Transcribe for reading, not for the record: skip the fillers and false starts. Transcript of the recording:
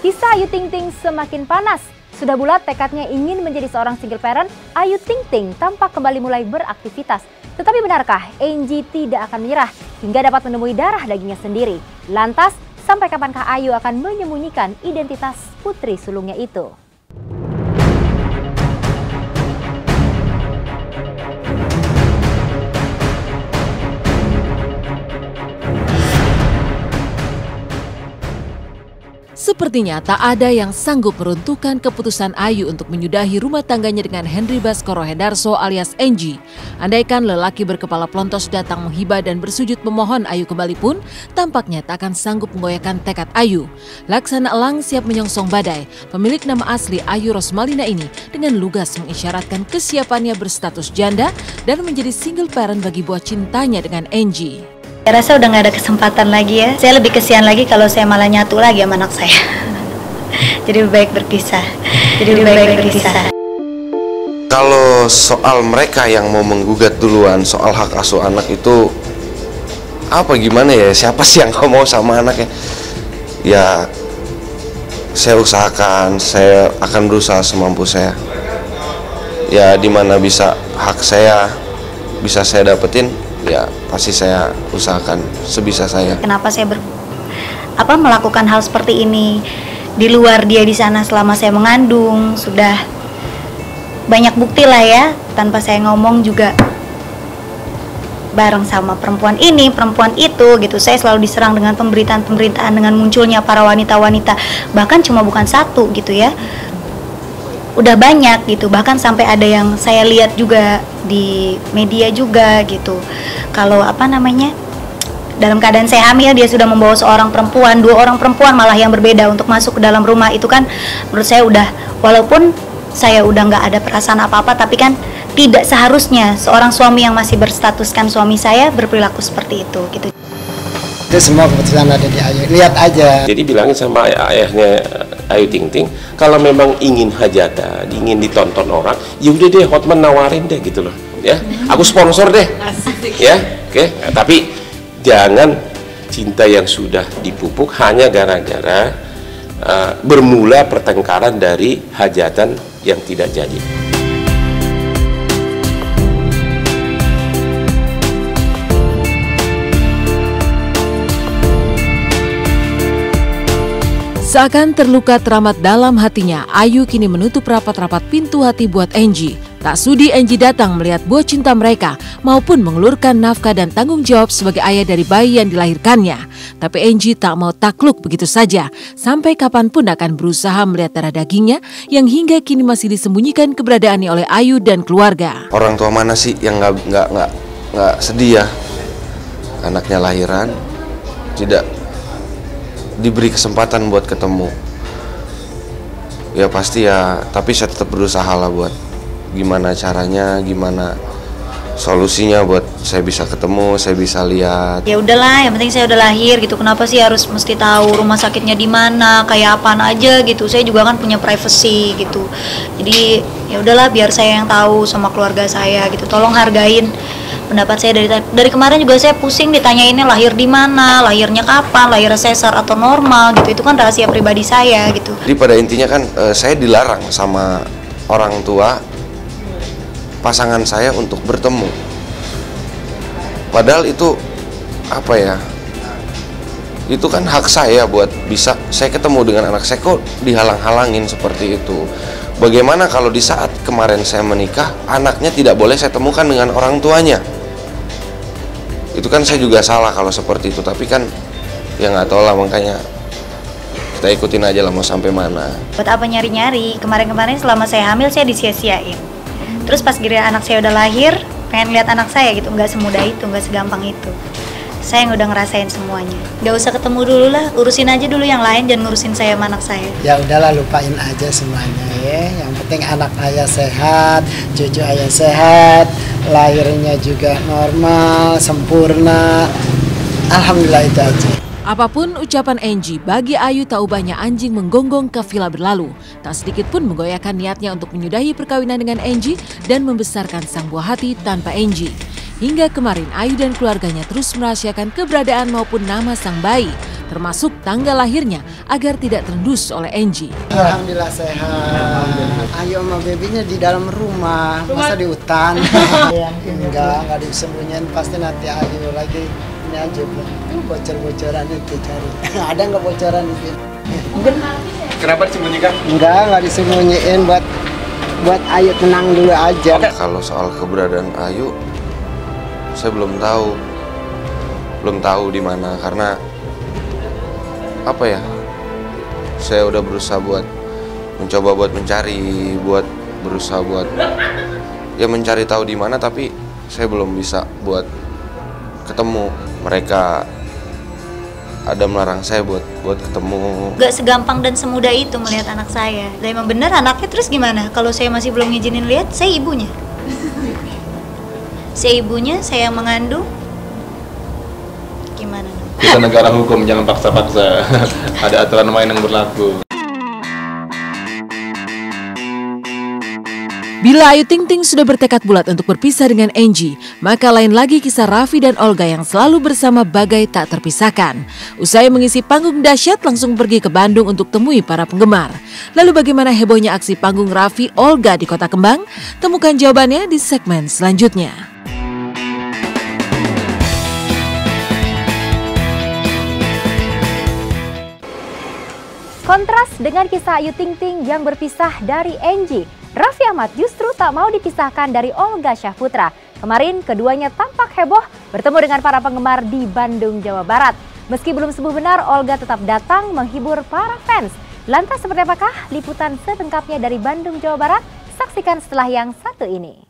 Kisah Ayu Ting Ting semakin panas. Sudah bulat tekadnya ingin menjadi seorang single parent, Ayu Ting Ting tampak kembali mulai beraktivitas. Tetapi benarkah Angie tidak akan menyerah hingga dapat menemui darah dagingnya sendiri? Lantas, sampai kapankah Ayu akan menyembunyikan identitas putri sulungnya itu? Sepertinya tak ada yang sanggup meruntuhkan keputusan Ayu untuk menyudahi rumah tangganya dengan Henry Baskoro Hendarso alias Angie. Andaikan lelaki berkepala plontos datang menghibah dan bersujud memohon Ayu kembali pun, tampaknya tak akan sanggup menggoyahkan tekad Ayu. Laksana elang siap menyongsong badai, pemilik nama asli Ayu Rosmalina ini dengan lugas mengisyaratkan kesiapannya berstatus janda dan menjadi single parent bagi buah cintanya dengan Angie. Saya rasa udah gak ada kesempatan lagi ya. Saya lebih kesian lagi kalau saya malah nyatu lagi sama anak saya. Jadi lebih baik berpisah. Kalau soal mereka yang mau menggugat duluan soal hak asuh anak itu apa gimana ya? Siapa sih yang gak mau sama anaknya? Ya saya usahakan, saya akan berusaha semampu saya. Ya dimana bisa hak saya bisa saya dapetin, ya pasti saya usahakan sebisa saya. Kenapa saya melakukan hal seperti ini di luar dia di sana selama saya mengandung? Sudah banyak bukti lah ya, tanpa saya ngomong juga bareng sama perempuan ini, perempuan itu gitu. Saya selalu diserang dengan pemberitaan dengan munculnya para wanita-wanita, bahkan cuma bukan satu gitu ya. Udah banyak gitu, bahkan sampai ada yang saya lihat juga di media juga gitu. Kalau dalam keadaan saya hamil, dia sudah membawa seorang perempuan, 2 orang perempuan malah yang berbeda untuk masuk ke dalam rumah. Itu kan menurut saya udah, walaupun saya udah nggak ada perasaan apa-apa, tapi kan tidak seharusnya seorang suami yang masih berstatuskan suami saya berperilaku seperti itu gitu. Itu semua keputusan ada di Ayu, lihat aja. Jadi bilangin sama ayahnya Ayu Ting Ting, kalau memang ingin hajatan, ingin ditonton orang, ya udah deh Hotman nawarin deh gitu loh, ya. Aku sponsor deh, ya, oke. Tapi jangan cinta yang sudah dipupuk hanya gara-gara bermula pertengkaran dari hajatan yang tidak jadi. Seakan terluka teramat dalam hatinya, Ayu kini menutup rapat-rapat pintu hati buat Angie. Tak sudi Angie datang melihat buah cinta mereka maupun mengelurkan nafkah dan tanggung jawab sebagai ayah dari bayi yang dilahirkannya. Tapi Angie tak mau takluk begitu saja. Sampai kapanpun akan berusaha melihat darah dagingnya yang hingga kini masih disembunyikan keberadaannya oleh Ayu dan keluarga. Orang tua mana sih yang nggak sedih ya anaknya lahiran tidak diberi kesempatan buat ketemu? Ya pasti ya, tapi saya tetap berusaha lah buat gimana caranya, gimana solusinya buat saya bisa ketemu, saya bisa lihat. Ya udahlah, yang penting saya udah lahir gitu. Kenapa sih harus mesti tahu rumah sakitnya di mana, kayak apaan aja gitu. Saya juga kan punya privacy gitu. Jadi ya udahlah, biar saya yang tahu sama keluarga saya gitu. Tolong hargain pendapat saya. Dari kemarin juga saya pusing ditanyainnya lahir di mana, lahirnya kapan, lahir sesar atau normal gitu. Itu kan rahasia pribadi saya gitu. Jadi pada intinya kan saya dilarang sama orang tua pasangan saya untuk bertemu. Padahal itu apa ya? Itu kan hak saya buat bisa saya ketemu dengan anak saya, kok dihalang-halangin seperti itu. Bagaimana kalau di saat kemarin saya menikah, anaknya tidak boleh saya temukan dengan orang tuanya? Itu kan saya juga salah kalau seperti itu, tapi kan ya nggak tahu lah, makanya kita ikutin aja lah mau sampai mana. Buat apa nyari-nyari? Kemarin-kemarin selama saya hamil saya disia-siain. Terus pas giliran anak saya udah lahir, pengen lihat anak saya gitu, nggak semudah itu, nggak segampang itu. Saya yang udah ngerasain semuanya. Nggak usah ketemu dulu lah, urusin aja dulu yang lain, jangan ngurusin saya sama anak saya. Ya udahlah, lupain aja semuanya ya. Yang penting anak ayah sehat, cucu ayah sehat, lahirnya juga normal, sempurna. Alhamdulillah itu aja. Apapun ucapan Angie, bagi Ayu tak ubahnya anjing menggonggong kafila berlalu. Tak sedikit pun menggoyahkan niatnya untuk menyudahi perkawinan dengan Angie dan membesarkan sang buah hati tanpa Angie. Hingga kemarin Ayu dan keluarganya terus merahasiakan keberadaan maupun nama sang bayi. termasuk tanggal lahirnya agar tidak terendus oleh Angie. Alhamdulillah sehat. Ayu sama babynya di dalam rumah, masa di hutan. Enggak disembunyiin, pasti nanti Ayu lagi ini aja bocor-bocoran itu cari. Ada nggak bocoran itu? Kenapa disembunyikan? Enggak disembunyiin buat Ayu tenang dulu aja. Kalau soal keberadaan Ayu, saya belum tahu di mana, karena apa ya? Saya udah berusaha mencoba mencari, berusaha mencari tahu di mana, tapi saya belum bisa buat ketemu. Mereka ada melarang saya buat ketemu. Gak segampang dan semudah itu melihat anak saya. Dan emang bener anaknya, terus gimana? Kalau saya masih belum ngizinin lihat, saya ibunya. Saya ibunya, saya yang mengandung. Gimana? Kita negara hukum, jangan paksa-paksa. Ada aturan main yang berlaku. Bila Ayu Ting Ting sudah bertekad bulat untuk berpisah dengan Angie, maka lain lagi kisah Raffi dan Olga yang selalu bersama bagai tak terpisahkan. Usai mengisi panggung dahsyat, langsung pergi ke Bandung untuk temui para penggemar. Lalu bagaimana hebohnya aksi panggung Raffi Olga di Kota Kembang? Temukan jawabannya di segmen selanjutnya. Kontras dengan kisah Ayu Ting Ting yang berpisah dari Angie, Raffi Ahmad justru tak mau dipisahkan dari Olga Syahputra. Kemarin keduanya tampak heboh bertemu dengan para penggemar di Bandung, Jawa Barat. Meski belum sembuh benar, Olga tetap datang menghibur para fans. Lantas seperti apakah liputan selengkapnya dari Bandung, Jawa Barat? Saksikan setelah yang satu ini.